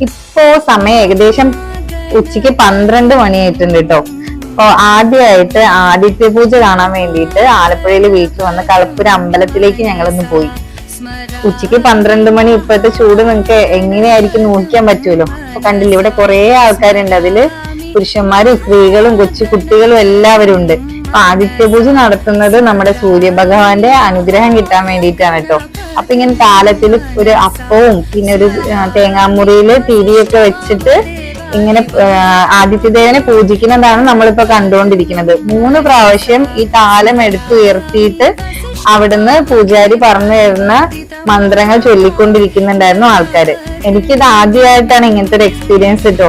ഇപ്പോ സമയം ഏകദേശം ഉച്ചയ്ക്ക് 12 മണിയായിട്ടുണ്ട് കേട്ടോ. അപ്പൊ ആദ്യമായിട്ട് ആദിത്യ പൂജ കാണാൻ വേണ്ടിയിട്ട് ആലപ്പുഴയിൽ വീട്ടിൽ വന്ന് കളപ്പുര അമ്പലത്തിലേക്ക് ഞങ്ങളൊന്ന് പോയി. ഉച്ചയ്ക്ക് 12 മണി, ഇപ്പോഴത്തെ ചൂട് നിങ്ങൾക്ക് എങ്ങനെയായിരിക്കും നോക്കാൻ പറ്റുമല്ലോ. അപ്പൊ കണ്ടില്ല, ഇവിടെ കുറെ ആൾക്കാരുണ്ട്. അതില് പുരുഷന്മാരും സ്ത്രീകളും കൊച്ചു കുട്ടികളും എല്ലാവരും ഉണ്ട്. അപ്പൊ ആദിത്യ പൂജ നടത്തുന്നത് നമ്മുടെ സൂര്യഭഗവാന്റെ അനുഗ്രഹം കിട്ടാൻ വേണ്ടിയിട്ടാണ് കേട്ടോ. അപ്പൊ ഇങ്ങനെ കാലത്തിൽ ഒരു അപ്പവും പിന്നെ ഒരു തേങ്ങാമുറിയില് തിരിയൊക്കെ വെച്ചിട്ട് ഇങ്ങനെ ആദിത്യദേവനെ പൂജിക്കുന്നതാണ് നമ്മളിപ്പോ കണ്ടുകൊണ്ടിരിക്കുന്നത്. 3 പ്രാവശ്യം ഈ താലം എടുത്തുയർത്തിയിട്ട് അവിടുന്ന് പൂജാരി പറഞ്ഞു തരുന്ന മന്ത്രങ്ങൾ ചൊല്ലിക്കൊണ്ടിരിക്കുന്നുണ്ടായിരുന്നു ആൾക്കാര്. എനിക്കിത് ആദ്യമായിട്ടാണ് ഇങ്ങനത്തെ ഒരു എക്സ്പീരിയൻസ് കിട്ടോ.